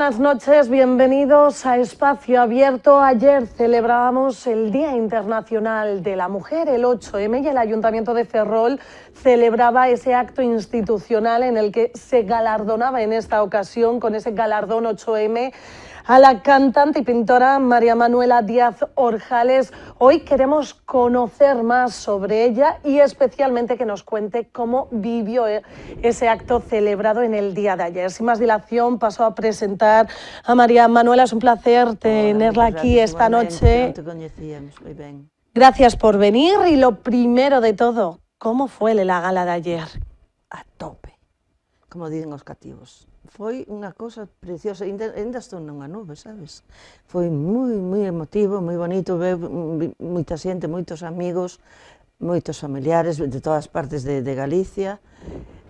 buenas noches, bienvenidos a Espacio Abierto. Ayer celebrábamos el Día Internacional de la Mujer, el 8M, y el Ayuntamiento de Ferrol celebraba ese acto institucional en el que se galardonaba en esta ocasión, con ese galardón 8M, a la cantante y pintora María Manuela Díaz Orjales. Hoy queremos conocer más sobre ella y especialmente que nos cuente cómo vivió ese acto celebrado en el día de ayer. Sin más dilación, paso a presentar a María Manuela. Es un placer tenerla aquí esta noche. No te conocíamos, muy bien. Gracias por venir y lo primero de todo, ¿cómo fue la gala de ayer? A tope, como dicen os cativos. Foi unha cousa preciosa, ainda estou nunha nube, sabes? Foi moi emotivo, moi bonito, ver moita xente, moitos amigos, moitos familiares de todas partes de Galicia,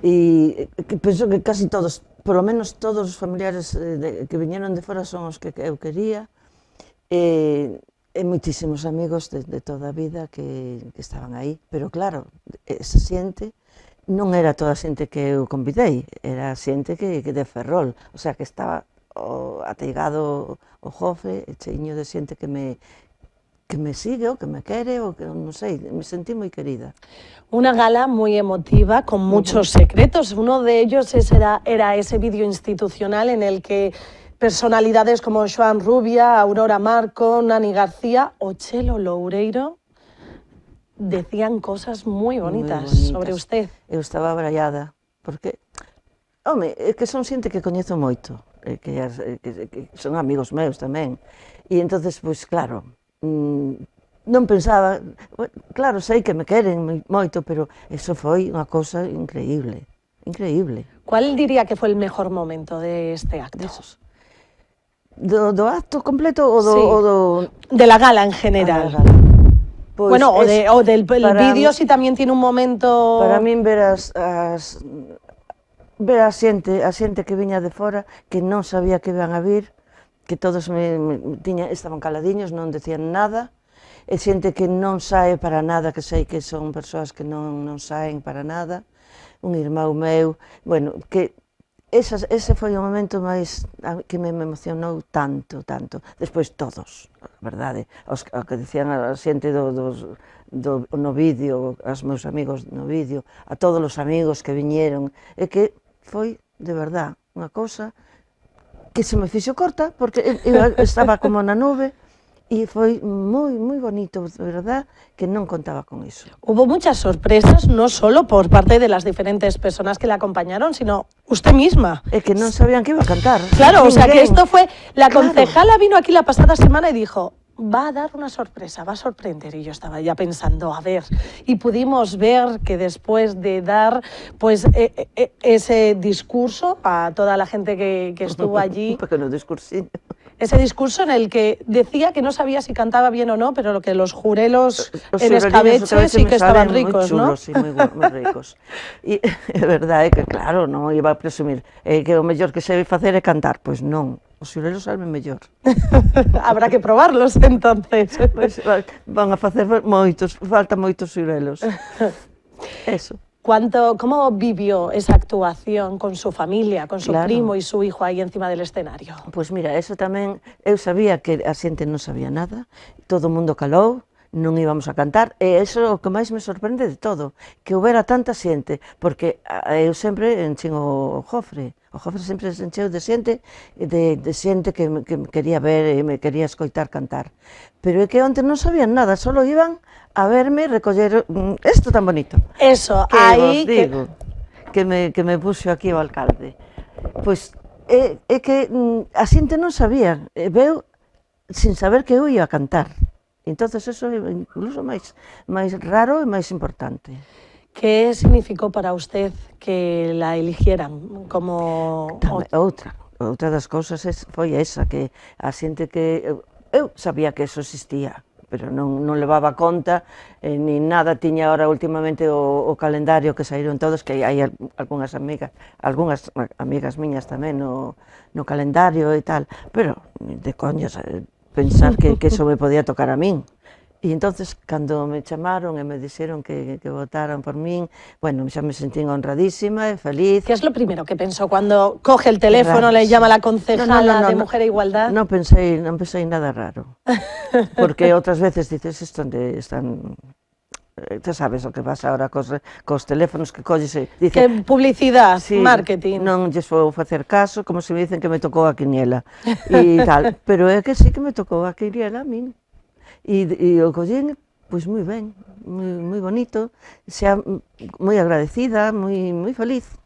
e penso que casi todos, polo menos todos os familiares que viñeron de fora son os que eu quería, e moitísimos amigos de toda a vida que estaban aí, pero claro, esa xente non era toda a xente que eu convidei, era xente que de Ferrol, o sea, que estaba ateigado o Jofre, cheiño de xente que me sigue, ou que me quere, ou que non sei, me sentí moi querida. Una gala muy emotiva, con muchos secretos. Uno de ellos era ese vídeo institucional en el que personalidades como Xoán Rubia, Aurora Marco, Nani García o Chelo Loureiro decían cosas muy bonitas sobre usted. Eu estaba abraiada, porque, home, é que son xente que coñezo moito, que son amigos meus tamén, e entonces, pois, claro, non pensaba, claro, sei que me queren moito, pero eso foi unha cousa increíble, increíble. ¿Cuál diría que fue el mejor momento de este acto? Do acto completo ou do... De la gala en general. Pues bueno, o del vídeo, si también tiene un momento... Para min ver a xente que viña de fora, que non sabía que iban a vir, que todos estaban caladiños, non decían nada, e xente que non sae para nada, que sei que son persoas que non saen para nada, un irmão meu, bueno, que ese foi o momento máis que me emocionou tanto. Despois todos, a verdade, o que dicían a xente no vídeo, aos meus amigos no vídeo, a todos os amigos que viñeron, é que foi, de verdade, unha cousa que se me fixo corta, porque eu estaba como na nube, e foi moi bonito, de verdad, que non contaba con iso. Hubo muchas sorpresas, no solo por parte de las diferentes personas que la acompañaron, sino usted misma. É que non sabían que iba a cantar. Claro, o sea que esto fue... La concejala vino aquí la pasada semana y dijo, va a dar una sorpresa, va a sorprender. Y yo estaba ya pensando, a ver, y pudimos ver que después de dar pues ese discurso a toda la gente que estuvo allí... Un pequeño discursinho. Ese discurso en el que decía que no sabía si cantaba bien o no, pero lo que los jurelos en escabeche sí que estaban ricos, moi ¿no? chulos, sí, moi ricos. E é verdade que, claro, non iba a presumir que o mellor que sei facer é cantar, pois non, os xurelos saben mellor. Habrá que probarlos, entonces. Pois van a facer falta moitos xurelos. Eso. ¿Cómo vivió esa actuación con su familia, con su primo y su hijo ahí encima del escenario? Pois mira, eso tamén, eu sabía que a xente non sabía nada, todo o mundo calou, non íbamos a cantar, e iso é o que máis me sorprende de todo, que houbera tanta xente, porque eu sempre enchín o Jofre sempre se encheu de xente, que me quería ver e me quería escoitar cantar, pero é que onte non sabían nada, solo iban a verme recoller isto tan bonito. Eso, que aí... vos digo, que me puxo aquí o alcalde. Pois é que a xente non sabía, veu sin saber que eu ia a cantar. Entonces eso é incluso máis raro e máis importante. ¿Qué significó para usted que la eligieran como...? Outra das cousas foi esa, que a xente que... Eu sabía que eso existía, pero non levaba conta, ni nada. Tiña ahora últimamente o calendario que saíron todos, que hai algunhas amigas miñas tamén no calendario e tal, pero de coñas pensar que eso me podía tocar a min. E entonces, cando me chamaron e me dixeron que votaran por min, bueno, xa me sentín honradísima e feliz. ¿Qué es lo primero que pensó cuando coge el teléfono, le llama a la concejala de Mujer e Igualdad? Non pensei nada raro, porque outras veces dices, isto onde están... Tú sabes o que pasa ahora cos teléfonos que colles e dice... Que publicidade, sí, marketing. Non lles vou facer caso, como se me dicen que me tocou a quiniela e tal, pero é que sí que me tocou a quiniela a min. E o collín, pois moi ben, moi bonito, xa moi agradecida, moi feliz.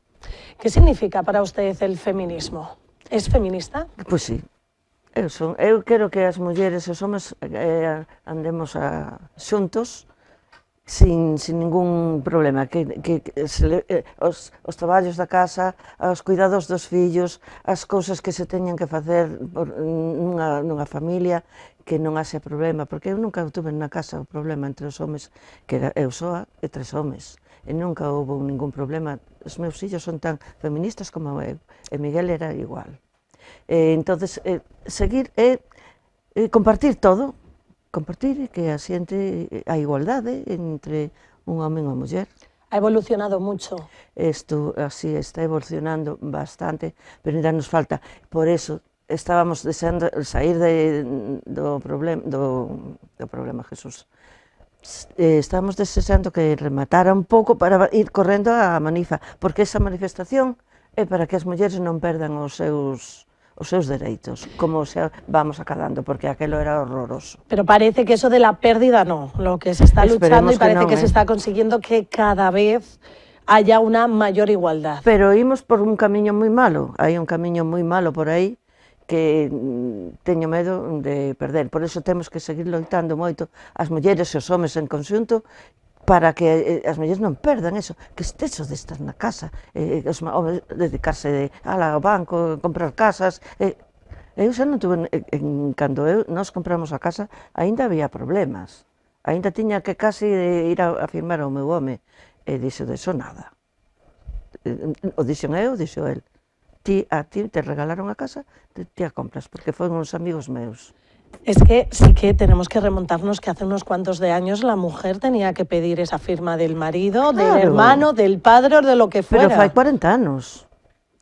¿Qué significa para usted el feminismo? ¿Es feminista? Pois sí, eu quero que as mulleres e os homes andemos xuntos, sin ningún problema, os traballos da casa, os cuidados dos fillos, as cousas que se teñen que facer nunha familia, que non haxe problema, porque eu nunca tuve na casa o problema entre os homes, que era eu soa e 3 homes, e nunca houve ningún problema. Os meus fillos son tan feministas como eu, e Miguel era igual. Entonces, seguir e compartir todo, compartir que a xente, a igualdade entre un home e unha muller. Ha evolucionado mucho. Isto así está evolucionando bastante, pero ainda nos falta. Por eso estábamos deseando sair do problema, Jesús. Estábamos desexando que rematara un pouco para ir correndo a Manifa, porque esa manifestación é para que as mulleres non perdan os seus dereitos, como se vamos acadando, porque aquelo era horroroso. Pero parece que eso de la pérdida no, lo que se está luchando y parece que se está consiguiendo que cada vez haya una mayor igualdad. Pero imos por un camiño moi malo, hai un camiño moi malo por aí, que teño medo de perder. Por eso temos que seguir loitando moito as mulleres e os homes en conxunto para que as mulleres non perdan eso, que eso de estar na casa, os homes dedicarse ao banco, comprar casas. Eu xa non tuve, cando nós compramos a casa, aínda había problemas. Aínda tiña que casi ir a firmar ao meu home, e dixo de eso nada. O dixo eu, dixo el. A ti te regalaron a casa, ti a compras, porque foron uns amigos meus. Es que sí que tenemos que remontarnos que hace unos cuantos de años la mujer tenía que pedir esa firma del marido, del hermano, del padre o de lo que fuera. Pero fai 40 anos.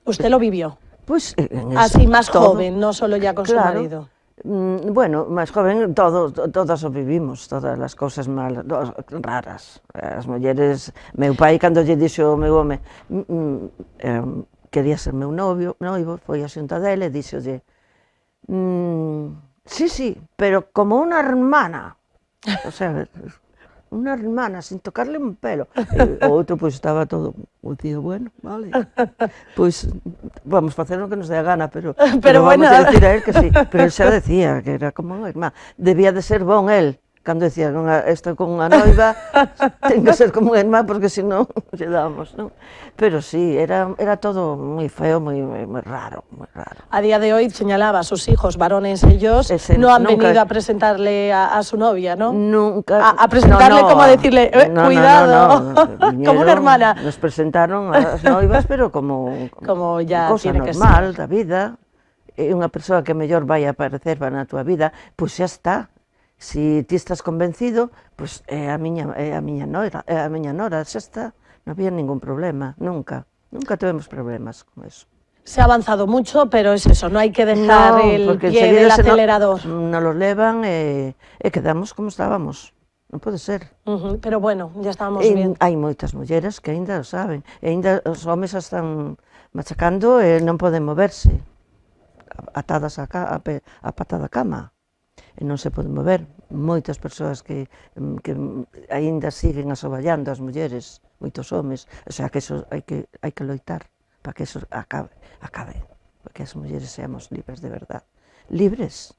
¿Usted lo vivió? Pues así más joven, no solo ya con su marido. Bueno, máis joven, todas o vivimos, todas as cousas malas, raras. As mulleres, meu pai, cando lle dixo ao meu home, quería ser meu noivo, foi a xunta dele e dixolle, sí, pero como unha hermana, o sea, unha hermana, sin tocarle un pelo. O outro, pois, estaba todo, o tío, bueno, vale, pois, vamos facer o que nos dé a gana, pero bueno, vamos a decir a él que sí, pero él xa decía que era como unha irmá, debía de ser bon él, cando decía, estou con unha noiva, ten que ser como unha irmá, porque senón lle damos, non? Pero sí, era todo moi feo, moi raro, moi raro. A día de hoy señalaba a sus hijos, varones ellos, no han venido a presentarle a su novia, ¿no? Nunca. A presentarle como a decirle, cuidado, como una hermana. Nos presentaron as noivas, pero como ya cosa tiene que normal da vida. Unha persoa que mellor vai aparecer na tua vida, pois xa está. Si ti estás convencido, pois é a miña nora, xa está, non había ningún problema, nunca tuvemos problemas con eso. Se ha avanzado mucho, pero es eso, no hay que dejar el pie del acelerador. Nos lo levan e quedamos como estábamos, non pode ser. Pero bueno, ya estábamos bien. Hai moitas mulleres que aínda o saben, e aínda os homes están machacando e non poden moverse, atadas a pata da cama. E non se pode mover. Moitas persoas que aínda siguen asoballando as mulleres, moitos homes, o sea que eso hai que loitar para que eso acabe, para que as mulleres seamos libres de verdad. Libres.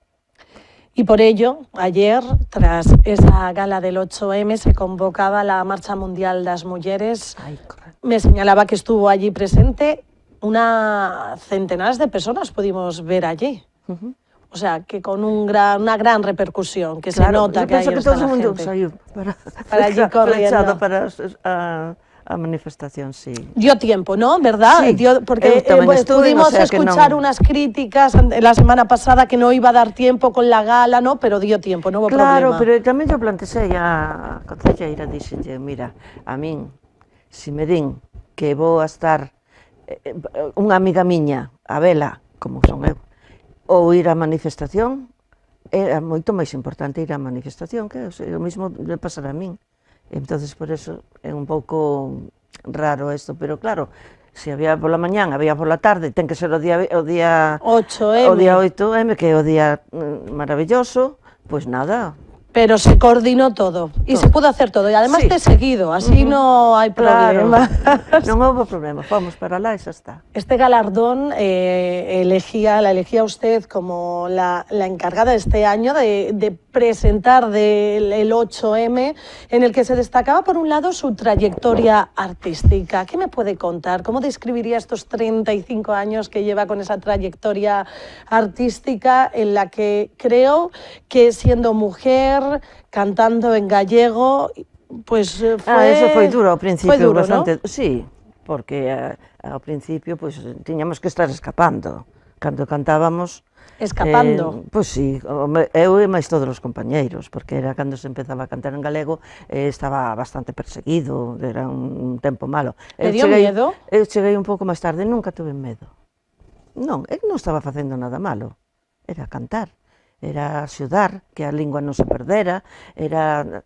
Y por ello, ayer, tras esa gala del 8M, se convocaba la Marcha Mundial das Mulleres. Me señalaba que estuvo allí presente centenares de personas pudimos ver allí. O sea, que con una gran repercusión, que se nota que hay todo el mundo saiu para allí corriendo. Flechado para a manifestación, sí. Dio tiempo, ¿no? ¿Verdad? Sí, Porque pudimos escuchar unas críticas la semana pasada que no iba a dar tiempo con la gala, ¿no? Pero dio tiempo, no hubo claro, problema. pero tamén yo plantexei a concelleira, dixenlle, mira, a min, se me din que vou a estar unha amiga miña, a vela, como son eu, ou ir á manifestación, era moito máis importante ir á manifestación, que o mesmo me pasará a min. Entonces, por eso, é un pouco raro isto, pero claro, se había pola mañán, había pola tarde, ten que ser o día 8M. O día 8M, que é o día maravilloso, pois nada. Pero se coordinó todo y se pudo hacer todo, y además Sí. de seguido, así no hay problema. Claro, non houve problema, fomos para lá e xa está. Este galardón la elegía usted como la encargada este año de presentar el 8M, en el que se destacaba por un lado su trayectoria artística. ¿Qué me puede contar? ¿Cómo describiría estos 35 años que lleva con esa trayectoria artística en la que creo que siendo mujer, cantando en gallego, pues fue... Eso foi duro ao principio, fue duro, bastante. ¿no? Sí, porque ao principio pues, tiñamos que estar escapando. Cando cantábamos... Escapando. Pois sí, eu e máis todos os compañeiros, porque era cando se empezaba a cantar en galego, estaba bastante perseguido, era un tempo malo. ¿Le dio miedo? Eu cheguei un pouco máis tarde, nunca tuve medo. Non, eu non estaba facendo nada malo, era cantar, era axudar que a lingua non se perdera, era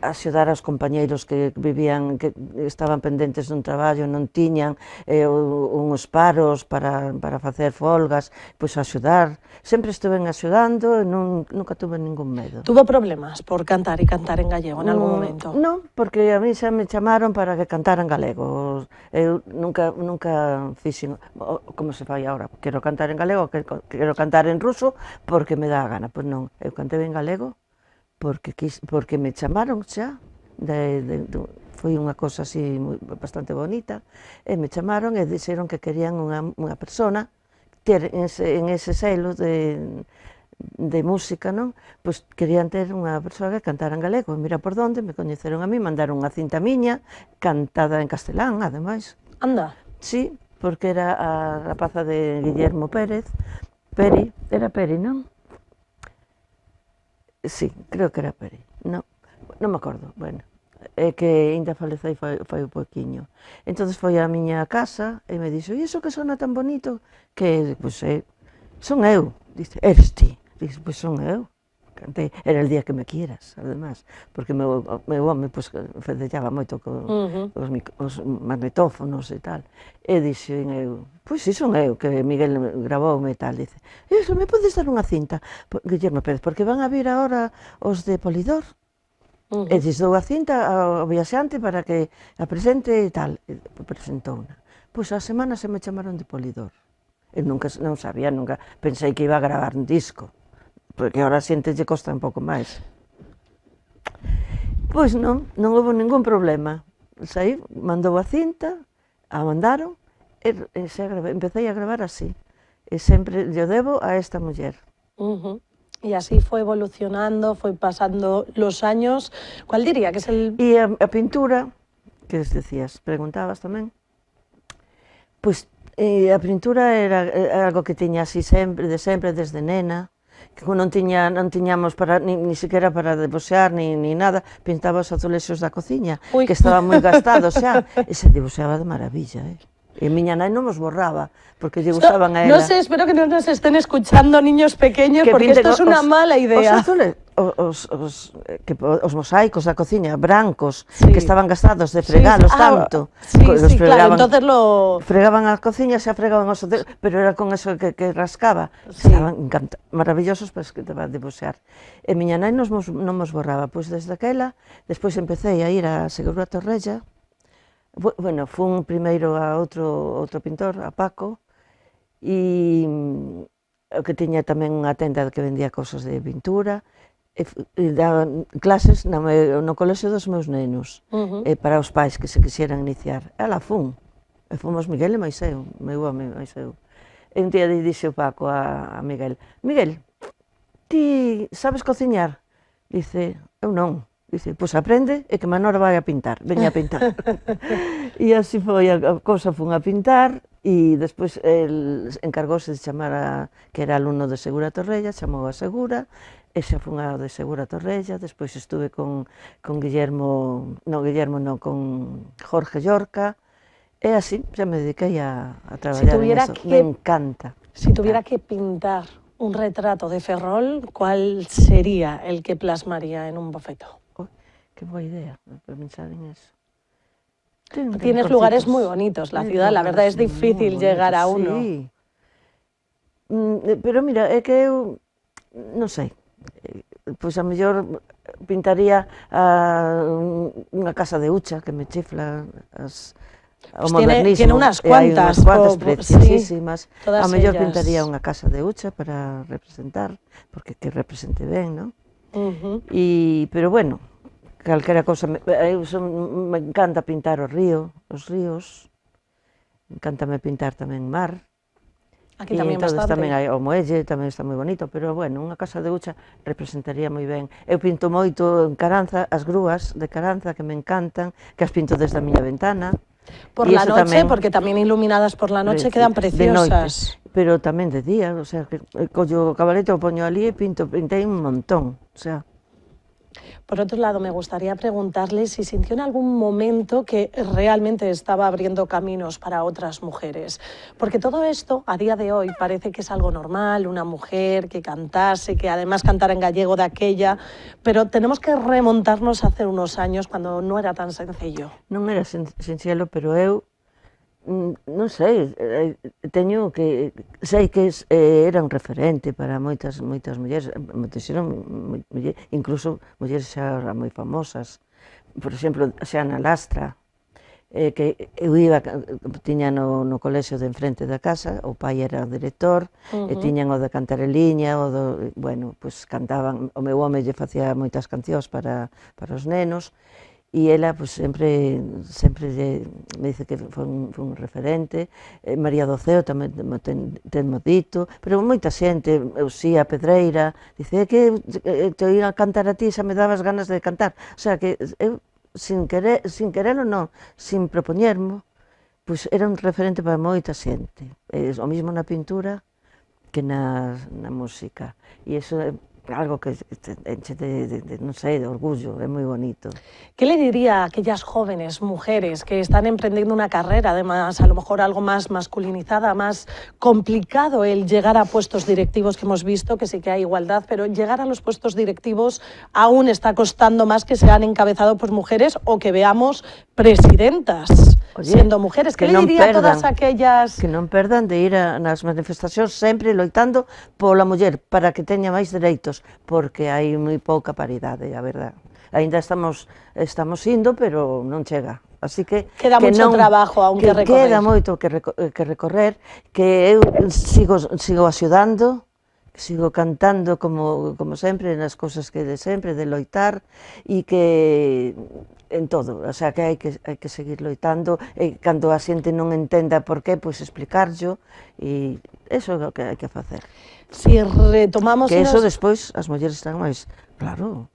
axudar aos compañeiros que vivían, que estaban pendentes dun traballo, non tiñan uns paros para facer folgas, pois axudar. Sempre estuve axudando e nunca tuve ningún medo. ¿Tuvo problemas por cantar y cantar en gallego en algún momento? Non, porque a mí xa me chamaron para que cantara en galego. Eu nunca fixen como se fai agora. Quero cantar en galego, quero cantar en ruso, porque me dá a gana. Pois non, eu cantei en galego, porque me chamaron xa, foi unha cosa así bastante bonita, e me chamaron e dixeron que querían unha persona ter en ese selo de música, non? Pois querían ter unha persoa que cantara en galego, e mira por donde, me coñeceron a mí, mandaron unha cinta miña, cantada en castelán, ademais. Anda. Sí, porque era a rapaza de Guillermo Pérez, era Peri, non? Sí, creo que era Peri, non me acordo, bueno, é que ainda falecei fai un poquinho. Entón foi á miña casa e me dixo, e iso que sona tan bonito? Que, pois, son eu. Dice, eres ti? Dice, pois son eu. Cantei, era el día que me quieras, además, porque meu home, pois, fedellaba moito os magnetófonos e tal. E dixen eu, pois si son eu, que Miguel gravoume e tal. Dice, iso, me podes dar unha cinta? Guillermo Pérez, porque van a vir agora os de Polidor. E lles dou a cinta ao viaxante para que a presente e tal. E presentouna. Pois a semana se me chamaron de Polidor. E non sabía, nunca pensei que iba a gravar un disco, porque ahora a xente lle costa un pouco máis. Pois non houve ningún problema. Saí, mandou a cinta, a mandaron, e empecé a gravar así. E sempre lle debo a esta muller. Y así fue evolucionando, fue pasando los años. ¿Cuál diría que es el...? E a pintura, que decías, preguntabas tamén, pois a pintura era algo que tiña así sempre, desde nena, que non tiñamos ni siquiera para debuxar, ni nada, pintaba os azulexos da cociña, que estaban moi gastados xa, e se debuxaba de maravilla, E miña nai non nos borraba, porque lle gustaban a ela. No sé, espero que non nos estén escuchando niños pequeños, porque esto es una mala idea. Os mosaicos da cociña, brancos, que estaban gastados de fregalos tanto. Sí, claro, entonces fregaban a cociña, xa fregaban os hoteles, pero era con eso que rascaba. Estaban maravillosos para que te va a debuxar. E miña nai non nos borraba, pois desde aquela, despois empecé a ir a Seguro a Torrella. Bueno, fun primeiro a outro pintor, a Paco, e que tiña tamén unha tenda que vendía cousas de pintura, e daban clases no colexio dos meus nenos, para os pais que se quixeran iniciar. Ela fun, e fomos Miguel e máis eu, meu home máis eu. E un día dixe o Paco a Miguel, Miguel, ti sabes cociñar? Dice, eu non. Dice, pois aprende e que Manora vai a pintar, veña a pintar. E así foi, a cousa fun a pintar, e despois el encargouse de chamar a, que era alumno de Segura Torrella, chamou a Segura, e xa fun a de Segura Torrella, despois estuve con Guillermo, con Jorge Llorca, e así xa me dediquei a traballar en eso, me encanta. Si tuviera que pintar un retrato de Ferrol, ¿cuál sería el que plasmaría en un boceto? Qué boa idea, pensar en eso. Tienes lugares muy bonitos, la ciudad, la verdad es difícil llegar a uno. Sí, pero mira, é que eu, non sei, pois a mellor pintaría unha casa de Ucha, que me chifla o modernismo. Tiene unas cuantas, preciosísimas. Sí, a mellor pintaría unha casa de Ucha para representar, porque que represente ben, non? Pero bueno, calquera cousa, me encanta pintar os ríos, encántame pintar tamén mar. Aquí tamén bastante. Tamén hai o Muelle, tamén está moi bonito, pero bueno, unha casa de Ucha representaría moi ben. Eu pinto moito en Caranza, as grúas de Caranza que me encantan, que as pinto desde a miña ventana. Por la noche, porque tamén iluminadas por la noche quedan preciosas. Pero tamén de día, o sea, que collo o cabalete, o poño ali e pintei un montón, o sea. Por otro lado, me gustaría preguntarle si sintió en algún momento que realmente estaba abriendo caminos para otras mujeres. Porque todo esto, a día de hoy, parece que es algo normal, una mujer que cantase, que además cantara en gallego de aquella, pero tenemos que remontarnos hace unos años cuando no era tan sencillo. Non era sencillo, pero eu, non sei, sei que era un referente para moitas mulleres, incluso mulleres xa moi famosas. Por exemplo, Xana Lastra, que eu tiña no colexio de enfrente da casa, o pai era o director, e tiñan o de cantar en liña, bueno, pois cantaban, o meu home lle facía moitas cancións para os nenos, e ela pues, sempre me dice que foi un referente. María Doceo tamén tenmo dito, pero moita xente, Eusía Pedreira, dice que te oía cantar a ti xa me dabas ganas de cantar. O sea, que eu, sin querelo non, sin propoñermo, pues era un referente para moita xente. O mismo na pintura que na música. E iso é algo que enche non sei, de orgullo, é moi bonito. ¿Qué le diría a aquellas jóvenes mujeres que están emprendiendo una carrera, además a lo mejor algo más masculinizada, más complicado el llegar a puestos directivos, que hemos visto que sí que hay igualdad, pero llegar a los puestos directivos aún está costando más que sean encabezados por mujeres o que veamos presidentas siendo mujeres? ¿Qué le diría a todas aquellas? Que non perdan de ir nas manifestacións sempre loitando pola muller para que teña máis dereitos, porque hai moi pouca paridade, a verdade. Ainda estamos indo, pero non chega. Así que queda moito trabajo aún que recorrer. Queda moito que recorrer, que eu sigo axudando, sigo cantando como sempre, nas cousas que de sempre, de loitar, e que en todo, o sea, que hai que seguir loitando, e cando a xente non entenda por qué, pois explicarllo, e eso é o que hai que facer. Si retomamos... Que eso despois as mulleres están máis, claro.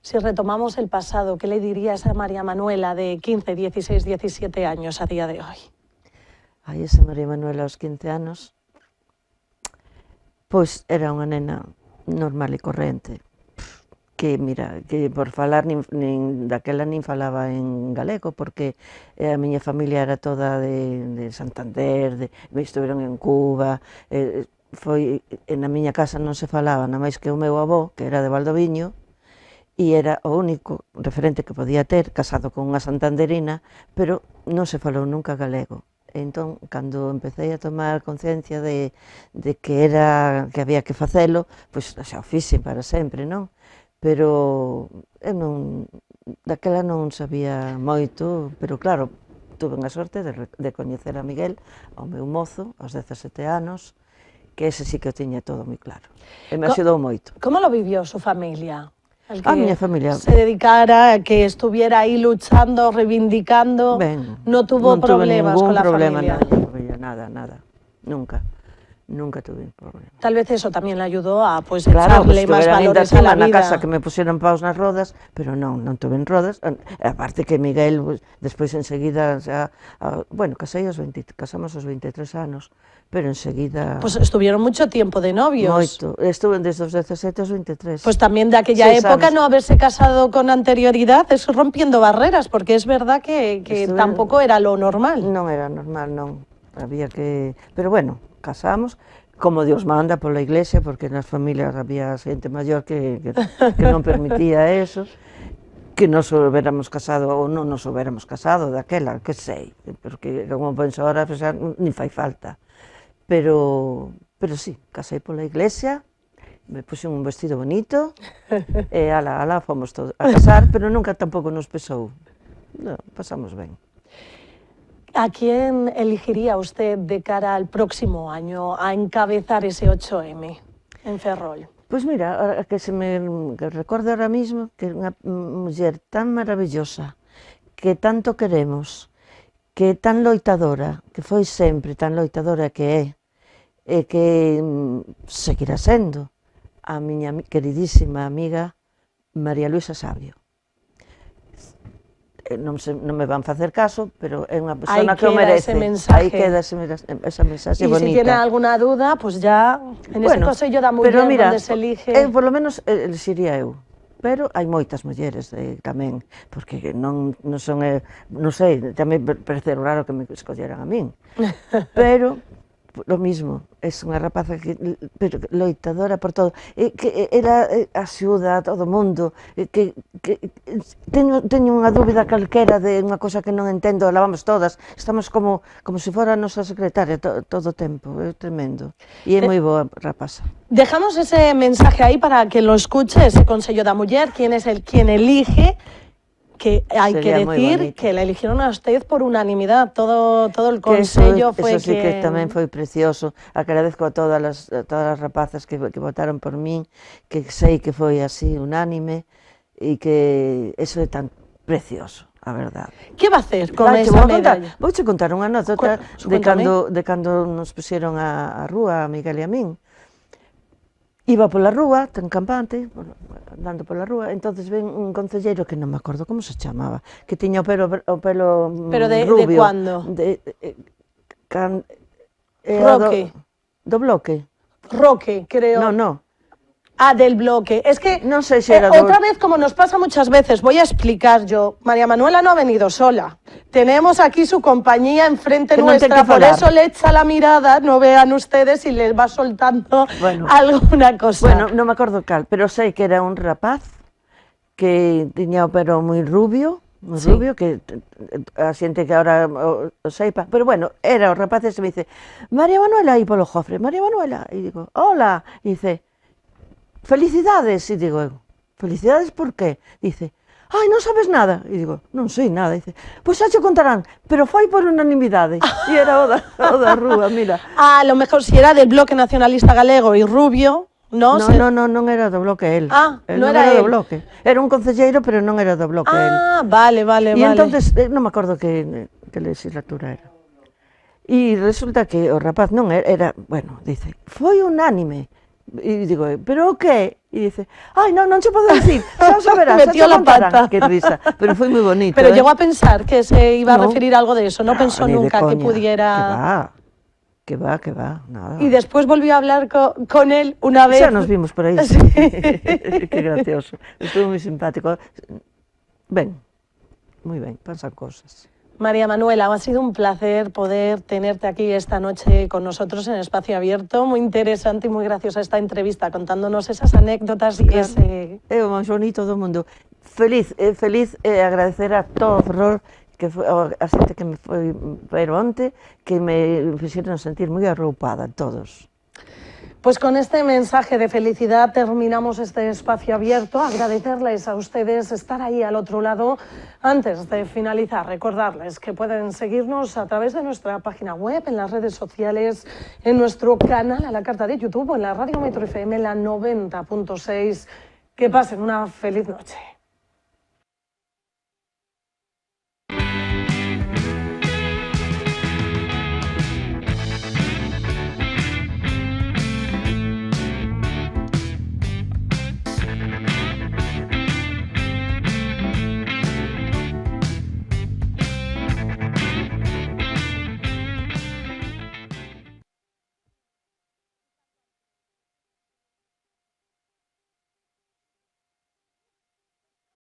Si retomamos el pasado, ¿qué le dirías a María Manuela de 15, 16, 17 años a día de hoy? Ai, esa María Manuela aos 15 anos, pois era unha nena normal e corrente, que, mira, que por falar, daquela nin falaba en galego, porque a miña familia era toda de Santander, estuveron en Cuba, na miña casa non se falaba, nada máis que o meu avó, que era de Valdoviño, e era o único referente que podía ter, casado con unha santanderina, pero non se falou nunca galego. Entón, cando empecé a tomar conciencia de que había que facelo, pois xa o fixen para sempre, non? Pero eu daquela non sabía moito, pero claro, tuve a sorte de coñecer a Miguel, ao meu mozo, aos 17 anos, que ese sí que o tiña todo moi claro. E me axudou moito. Como lo vivió su familia? A miña familia se dedicara, a que estuviera aí luchando, reivindicando, non tuvo problemas con la familia. Nada, nunca. Nunca tuve problema. Tal vez eso tamén le ayudou a pues, Claro, echarle máis valores a la na vida. casa que me puseron paus nas rodas, pero non tuve rodas. Aparte que Miguel, pues, despois enseguida, bueno, casamos aos 23 anos, pero enseguida... Pues estuvieron mucho tiempo de novios. Moito. Estuve desde os 17 aos 23. Pues también de aquella época no haberse casado con anterioridad es rompiendo barreras, porque es verdad que tampoco era lo normal. Non era normal, non. Había que... Pero bueno, casamos, como Dios manda pola iglesia, porque nas familias había xente maior que non permitía eso, que nos hubiéramos casado ou non nos hubiéramos casado daquela, que sei, porque como penso ahora, pues, ni fai falta. Pero sí, casei pola iglesia, me puse un vestido bonito, e ala, fomos todos a casar, pero nunca tampouco nos pesou. No, pasamos ben. ¿A quién elegiría usted de cara al próximo año a encabezar ese 8M en Ferrol? Pois mira, que recordo ahora mismo que é unha muller tan maravillosa, que tanto queremos, que é tan loitadora, que foi sempre tan loitadora que é, e que seguirá sendo a miña queridísima amiga María Luisa Sabio. Non me van facer caso, pero é unha persona que o merece. Aí queda esa mensaxe bonita. Y si tiene alguna duda, pues ya en ese Consello da Muller donde se elige... Por lo menos elegiría eu, pero hai moitas mulleres tamén, porque non son, non sei, tamén parece raro que me escolleran a min, pero lo mismo, é unha rapaza que loitadora por todo, que ela axuda a todo o mundo, que teño unha dúbida calquera de unha cosa que non entendo, la vamos todas, estamos como se fora a nosa secretaria todo o tempo, é tremendo, e é moi boa rapaza. Dejamos ese mensaje ahí para que lo escuche ese Consello da Muller, quien es quien elige, que hay que decir que la eligieron a usted por unanimidad, todo el Consello fue quien... Eso sí que tamén foi precioso, agradezco a todas as rapazas que votaron por min, que sei que foi así unánime, e que eso é tan precioso, a verdade. Que va a hacer con esa medalla? Vouche contar unha anécdota de cando nos puxeron a rúa, a Miguel e a min. Iba pola rúa, tan campante, andando pola rúa, entonces ven un concelleiro que non me acordo como se chamaba, que tiña o pelo rubio. Pero de cuándo? Roque. Do Bloque. Roque, creo. No. Ah, del Bloque. Es que non sei se era otra vez, como nos pasa muchas veces, voy a explicar yo. María Manuela no ha venido sola. Tenemos aquí su compañía enfrente nuestra, por eso le echa la mirada, no vean ustedes, y les va soltando alguna cosa. Bueno, non me acordo cal, pero sei que era un rapaz que tiña o pelo moi rubio, que a xente que ahora o seipa, pero bueno, era o rapaz ese, me dice, María Manuela, aí polo Jofre, María Manuela, e digo, hola, e dice, felicidades, e digo, felicidades por qué? Dice, ai, non sabes nada, e digo, non sei nada, dice, pois xa che contarán, pero foi por unanimidade, e era o da rúa, mira. A lo mejor si era del Bloque Nacionalista Galego e rubio, non? Non era do Bloque el. Non era do Bloque. Era un concelleiro, pero non era do Bloque el. Vale. E entonces, non me acordo que legislatura era. E resulta que o rapaz non era, bueno, dice, foi unánime. E digo, pero o que? E dice, ai, non che podo dicir, xa o saberás, metió la pata. Que risa, pero foi moi bonito. Pero llegó a pensar que se iba a referir a algo de eso, no pensó nunca que pudiera... Que va, nada. Y después volvió a hablar con él una vez... Xa nos vimos por aí, sí. Que gracioso, estuvo moi simpático. Ben, moi ben, pasan cosas. María Manuela, ha sido un placer poder tenerte aquí esta noche con nosotros en Espacio Abierto. Muy interesante y muy graciosa esta entrevista, contándonos esas anécdotas y ese... É o máis bonito do mundo. Feliz agradecer a todo Ferrol, que foi a xente que me foi ver onte, que me fixeron sentir moi arroupada, todos. Pues con este mensaje de felicidad terminamos este Espacio Abierto. Agradecerles a ustedes estar ahí al otro lado. Antes de finalizar, recordarles que pueden seguirnos a través de nuestra página web, en las redes sociales, en nuestro canal a la carta de YouTube o en la Radio Metro FM, la 90.6. Que pasen una feliz noche.